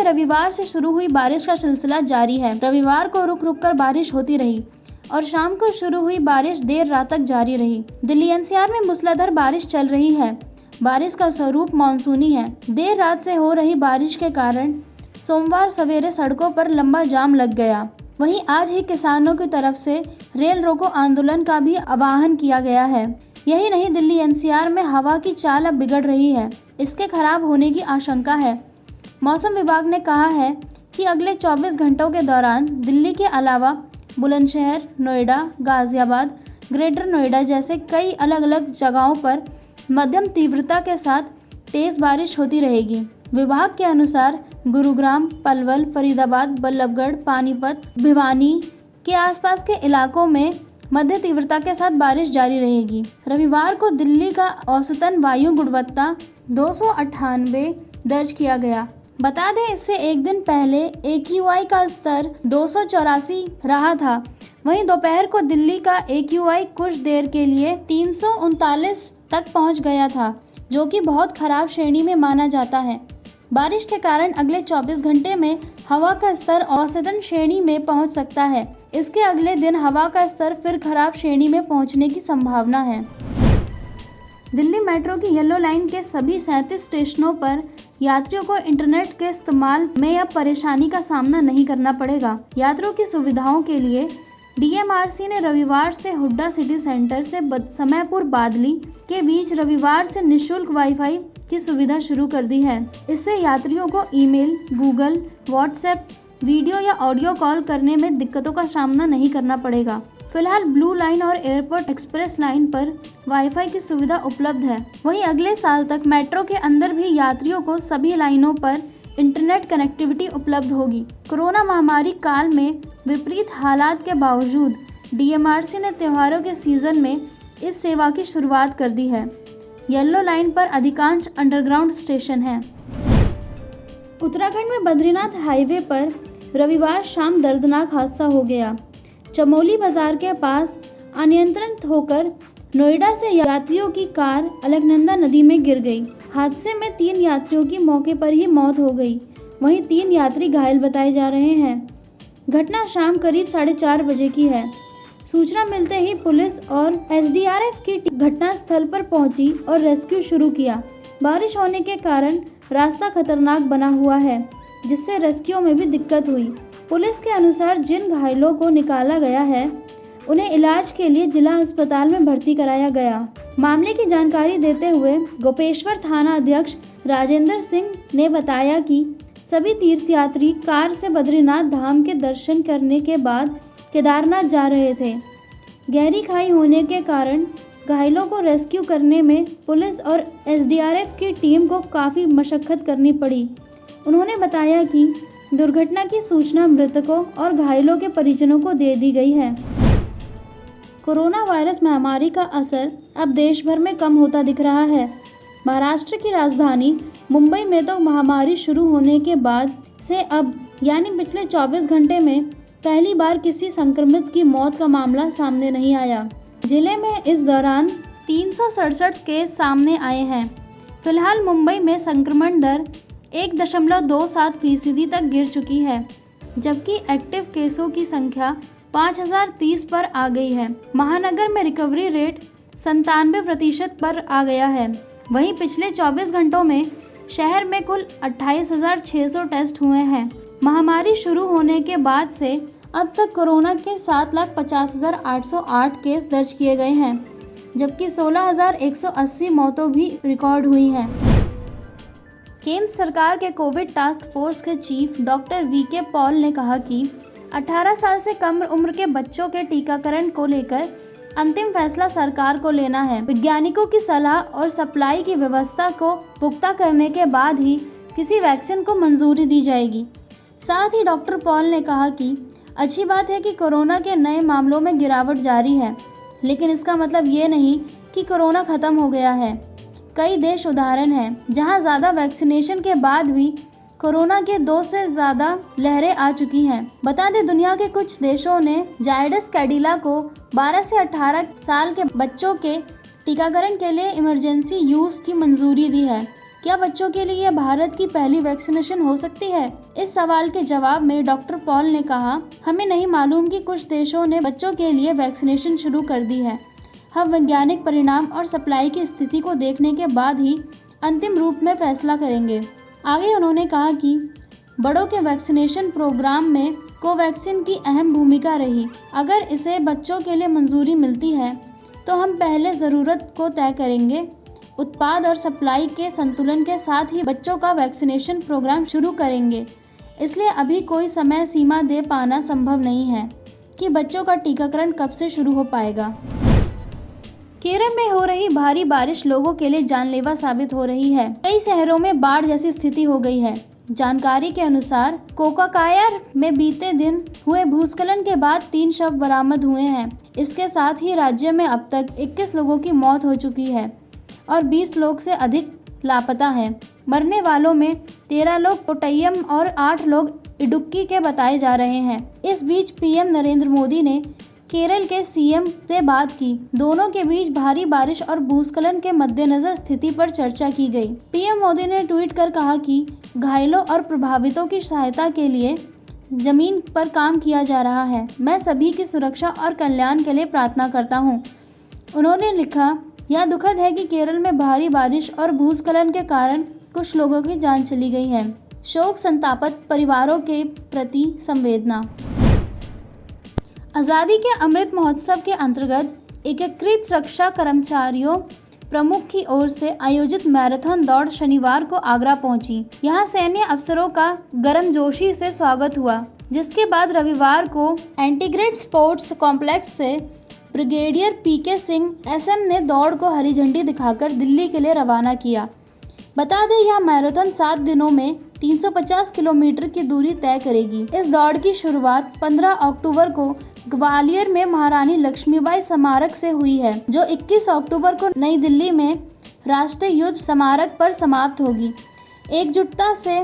रविवार से शुरू हुई बारिश का सिलसिला जारी है। रविवार को रुक रुक कर बारिश होती रही और शाम को शुरू हुई बारिश देर रात तक जारी रही। दिल्ली एनसीआर में मूसलाधार बारिश चल रही है। बारिश का स्वरूप मानसूनी है। देर रात से हो रही बारिश के कारण सोमवार सवेरे सड़कों पर लंबा जाम लग गया। वहीं आज ही किसानों की तरफ से रेल रोको आंदोलन का भी आह्वान किया गया है। यही नहीं, दिल्ली एनसीआर में हवा की चाल अब बिगड़ रही है। इसके खराब होने की आशंका है। मौसम विभाग ने कहा है कि अगले 24 घंटों के दौरान दिल्ली के अलावा बुलंदशहर, नोएडा, गाजियाबाद, ग्रेटर नोएडा जैसे कई अलग अलग जगहों पर मध्यम तीव्रता के साथ तेज बारिश होती रहेगी। विभाग के अनुसार गुरुग्राम, पलवल, फरीदाबाद, बल्लभगढ़, पानीपत, भिवानी के आसपास के इलाकों में मध्य तीव्रता के साथ बारिश जारी रहेगी। रविवार को दिल्ली का औसतन वायु गुणवत्ता 298 दर्ज किया गया। बता दें, इससे एक दिन पहले AQI का स्तर 284 रहा था। वहीं दोपहर को दिल्ली का AQI कुछ देर के लिए 339 तक पहुंच गया था, जो कि बहुत खराब श्रेणी में माना जाता है। बारिश के कारण अगले 24 घंटे में हवा का स्तर औसतन श्रेणी में पहुंच सकता है। इसके अगले दिन हवा का स्तर फिर खराब श्रेणी में पहुंचने की संभावना है। दिल्ली मेट्रो की येलो लाइन के सभी 37 स्टेशनों पर यात्रियों को इंटरनेट के इस्तेमाल में अब परेशानी का सामना नहीं करना पड़ेगा। यात्रियों की सुविधाओं के लिए DMRC ने रविवार से हुड्डा सिटी सेंटर से समयपुर बादली के बीच रविवार से निःशुल्क वाईफाई की सुविधा शुरू कर दी है। इससे यात्रियों को ईमेल, गूगल, व्हाट्सएप, वीडियो या ऑडियो कॉल करने में दिक्कतों का सामना नहीं करना पड़ेगा। फिलहाल ब्लू लाइन और एयरपोर्ट एक्सप्रेस लाइन पर वाईफाई की सुविधा उपलब्ध है। वहीं अगले साल तक मेट्रो के अंदर भी यात्रियों को सभी लाइनों पर इंटरनेट कनेक्टिविटी उपलब्ध होगी। कोरोना महामारी काल में विपरीत हालात के बावजूद DMRC ने त्योहारों के सीजन में इस सेवा की शुरुआत कर दी है। येलो लाइन पर अधिकांश अंडरग्राउंड स्टेशन हैं। उत्तराखंड में बद्रीनाथ हाईवे पर रविवार शाम दर्दनाक हादसा हो गया। चमोली बाजार के पास अनियंत्रित होकर नोएडा से यात्रियों की कार अलकनंदा नदी में गिर गई। हादसे में 3 यात्रियों की मौके पर ही मौत हो गई। वहीं 3 यात्री घायल बताए जा रहे हैं। घटना शाम करीब 4:30 बजे की है। सूचना मिलते ही पुलिस और SDRF की टीम घटनास्थल पर पहुंची और रेस्क्यू शुरू किया। बारिश होने के कारण रास्ता खतरनाक बना हुआ है, जिससे रेस्क्यू में भी दिक्कत हुई। पुलिस के अनुसार जिन घायलों को निकाला गया है, उन्हें इलाज के लिए जिला अस्पताल में भर्ती कराया गया। मामले की जानकारी देते हुए गोपेश्वर थाना अध्यक्ष राजेंद्र सिंह ने बताया कि सभी तीर्थयात्री कार से बद्रीनाथ धाम के दर्शन करने के बाद केदारनाथ जा रहे थे। गहरी खाई होने के कारण घायलों को रेस्क्यू करने में पुलिस और SDRF की टीम को काफ़ी मशक्कत करनी पड़ी। उन्होंने बताया कि दुर्घटना की सूचना मृतकों और घायलों के परिजनों को दे दी गई है। कोरोना वायरस महामारी का असर अब देश भर में कम होता दिख रहा है। महाराष्ट्र की राजधानी मुंबई में तो महामारी शुरू होने के बाद से अब यानी पिछले 24 घंटे में पहली बार किसी संक्रमित की मौत का मामला सामने नहीं आया। जिले में इस दौरान 367 केस सामने आए हैं। फिलहाल मुंबई में संक्रमण दर 1.27% तक गिर चुकी है, जबकि एक्टिव केसों की संख्या 5030 पर आ गई है। महानगर में रिकवरी रेट 97% पर आ गया है। वहीं पिछले 24 घंटों में शहर में कुल 28,600 टेस्ट हुए हैं। महामारी शुरू होने के बाद से अब तक कोरोना के 7,50,808 केस दर्ज किए गए हैं, जबकि 16,180 मौतें भी रिकॉर्ड हुई हैं। केंद्र सरकार के कोविड टास्क फोर्स के चीफ डॉक्टर VK पॉल ने कहा कि 18 साल से कम उम्र के बच्चों के टीकाकरण को लेकर अंतिम फैसला सरकार को लेना है। वैज्ञानिकों की सलाह और सप्लाई की व्यवस्था को पुख्ता करने के बाद ही किसी वैक्सीन को मंजूरी दी जाएगी। साथ ही डॉक्टर पॉल ने कहा कि अच्छी बात है कि कोरोना के नए मामलों में गिरावट जारी है, लेकिन इसका मतलब ये नहीं कि कोरोना खत्म हो गया है। कई देश उदाहरण हैं जहां ज़्यादा वैक्सीनेशन के बाद भी कोरोना के 2 से ज़्यादा लहरें आ चुकी हैं। बता दें, दुनिया के कुछ देशों ने जायडस कैडिला को 12 से 18 साल के बच्चों के टीकाकरण के लिए इमरजेंसी यूज़ की मंजूरी दी है। क्या बच्चों के लिए भारत की पहली वैक्सीनेशन हो सकती है? इस सवाल के जवाब में डॉक्टर पॉल ने कहा, हमें नहीं मालूम कि कुछ देशों ने बच्चों के लिए वैक्सीनेशन शुरू कर दी है। हम वैज्ञानिक परिणाम और सप्लाई की स्थिति को देखने के बाद ही अंतिम रूप में फैसला करेंगे। आगे उन्होंने कहा कि बड़ों के वैक्सीनेशन प्रोग्राम में कोवैक्सीन की अहम भूमिका रही। अगर इसे बच्चों के लिए मंजूरी मिलती है तो हम पहले ज़रूरत को तय करेंगे, उत्पाद और सप्लाई के संतुलन के साथ ही बच्चों का वैक्सीनेशन प्रोग्राम शुरू करेंगे। इसलिए अभी कोई समय सीमा दे पाना संभव नहीं है कि बच्चों का टीकाकरण कब से शुरू हो पाएगा। केरल में हो रही भारी बारिश लोगों के लिए जानलेवा साबित हो रही है। कई शहरों में बाढ़ जैसी स्थिति हो गई है। जानकारी के अनुसार कोकाकायर में बीते दिन हुए भूस्खलन के बाद 3 शव बरामद हुए हैं। इसके साथ ही राज्य में अब तक 21 लोगों की मौत हो चुकी है और 20 लोग से अधिक लापता हैं। मरने वालों में 13 लोग कोट्टयम और 8 लोग इडुक्की के बताए जा रहे हैं। इस बीच पीएम नरेंद्र मोदी ने केरल के सीएम से बात की। दोनों के बीच भारी बारिश और भूस्खलन के मद्देनजर स्थिति पर चर्चा की गई। पीएम मोदी ने ट्वीट कर कहा कि घायलों और प्रभावितों की सहायता के लिए जमीन पर काम किया जा रहा है। मैं सभी की सुरक्षा और कल्याण के लिए प्रार्थना करता हूं। उन्होंने लिखा, यह दुखद है कि केरल में भारी बारिश और भूस्खलन के कारण कुछ लोगों की जान चली गई है। शोक संतापित परिवारों के प्रति संवेदना। आज़ादी के अमृत महोत्सव के अंतर्गत एकीकृत रक्षा कर्मचारियों प्रमुख की ओर से आयोजित मैराथन दौड़ शनिवार को आगरा पहुंची। यहां सैन्य अफसरों का गर्मजोशी से स्वागत हुआ, जिसके बाद रविवार को इंटीग्रेटेड स्पोर्ट्स कॉम्प्लेक्स से ब्रिगेडियर पीके सिंह एसएम ने दौड़ को हरी झंडी दिखाकर दिल्ली के लिए रवाना किया। बता दें, यह मैराथन 7 दिनों में 350 किलोमीटर की दूरी तय करेगी। इस दौड़ की शुरुआत 15 अक्टूबर को ग्वालियर में महारानी लक्ष्मीबाई स्मारक से हुई है, जो 21 अक्टूबर को नई दिल्ली में राष्ट्रीय युद्ध स्मारक पर समाप्त होगी। एकजुटता से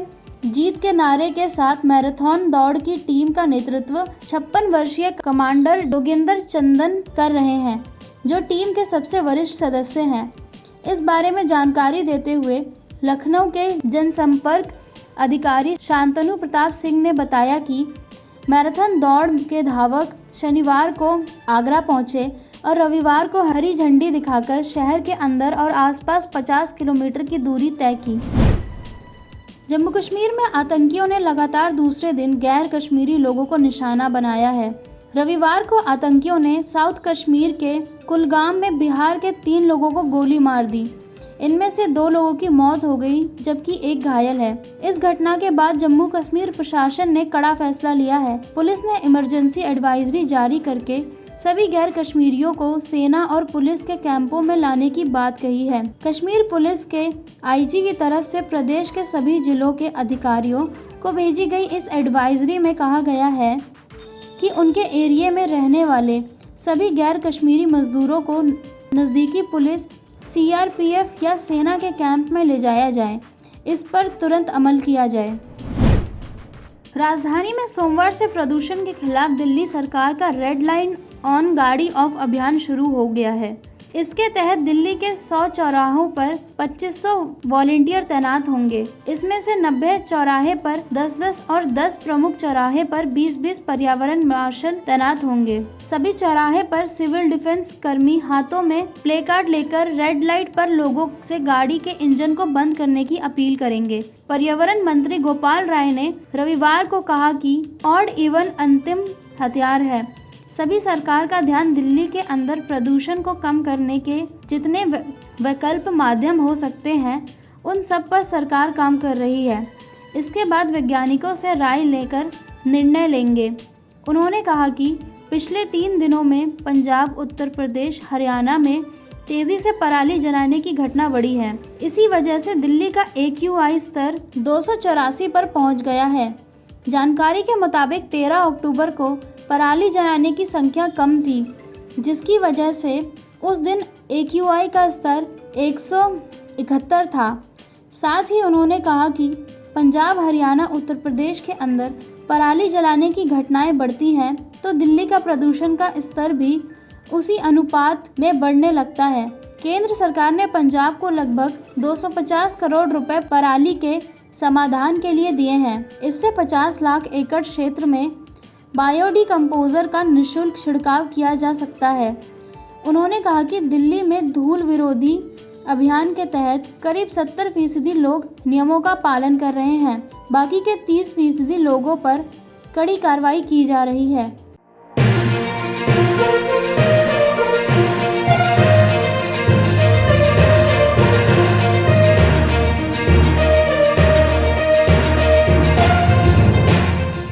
जीत के नारे के साथ मैराथन दौड़ की टीम का नेतृत्व 56 वर्षीय कमांडर जोगिंदर चंदन कर रहे हैं, जो टीम के सबसे वरिष्ठ सदस्य हैं। इस बारे में जानकारी देते हुए लखनऊ के जनसंपर्क अधिकारी शांतनु प्रताप सिंह ने बताया कि मैराथन दौड़ के धावक शनिवार को आगरा पहुंचे और रविवार को हरी झंडी दिखाकर शहर के अंदर और आसपास 50 किलोमीटर की दूरी तय की। जम्मू कश्मीर में आतंकियों ने लगातार दूसरे दिन गैर कश्मीरी लोगों को निशाना बनाया है। रविवार को आतंकियों ने साउथ कश्मीर के कुलगाम में बिहार के 3 लोगों को गोली मार दी। इनमें से 2 लोगों की मौत हो गई, जबकि 1 घायल है। इस घटना के बाद जम्मू कश्मीर प्रशासन ने कड़ा फैसला लिया है। पुलिस ने इमरजेंसी एडवाइजरी जारी करके सभी गैर कश्मीरियों को सेना और पुलिस के कैंपों में लाने की बात कही है। कश्मीर पुलिस के आईजी की तरफ से प्रदेश के सभी जिलों के अधिकारियों को भेजी गई इस एडवाइजरी में कहा गया है कि उनके एरिया में रहने वाले सभी गैर कश्मीरी मजदूरों को नज़दीकी पुलिस, सीआरपीएफ या सेना के कैंप में ले जाया जाए। इस पर तुरंत अमल किया जाए। राजधानी में सोमवार से प्रदूषण के खिलाफ दिल्ली सरकार का रेड लाइन ऑन गाड़ी ऑफ अभियान शुरू हो गया है। इसके तहत दिल्ली के 100 चौराहों पर 2500 वॉलंटियर तैनात होंगे। इसमें से 90 चौराहे पर 10-10 और 10 प्रमुख चौराहे पर 20-20 पर्यावरण मार्शल तैनात होंगे। सभी चौराहे पर सिविल डिफेंस कर्मी हाथों में प्ले कार्ड लेकर रेड लाइट पर लोगों से गाड़ी के इंजन को बंद करने की अपील करेंगे। पर्यावरण मंत्री गोपाल राय ने रविवार को कहा कि ऑड इवन अंतिम हथियार है। सभी सरकार का ध्यान दिल्ली के अंदर प्रदूषण को कम करने के जितने वैकल्प माध्यम हो सकते हैं उन सब पर सरकार काम कर रही है। इसके बाद वैज्ञानिकों से राय लेकर निर्णय लेंगे। उन्होंने कहा कि पिछले 3 दिनों में पंजाब, उत्तर प्रदेश, हरियाणा में तेजी से पराली जलाने की घटना बढ़ी है। इसी वजह से दिल्ली का AQI स्तर 284 पर पहुंच गया है। जानकारी के मुताबिक 13 अक्टूबर को पराली जलाने की संख्या कम थी, जिसकी वजह से उस दिन AQI का स्तर 171 था। साथ ही उन्होंने कहा कि पंजाब, हरियाणा, उत्तर प्रदेश के अंदर पराली जलाने की घटनाएं बढ़ती हैं तो दिल्ली का प्रदूषण का स्तर भी उसी अनुपात में बढ़ने लगता है। केंद्र सरकार ने पंजाब को लगभग 250 करोड़ रुपए पराली के समाधान के लिए दिए हैं। इससे 50 लाख एकड़ क्षेत्र में बायोडिकम्पोजर का निःशुल्क छिड़काव किया जा सकता है। उन्होंने कहा कि दिल्ली में धूल विरोधी अभियान के तहत करीब 70% लोग नियमों का पालन कर रहे हैं। बाकी के 30% लोगों पर कड़ी कार्रवाई की जा रही है।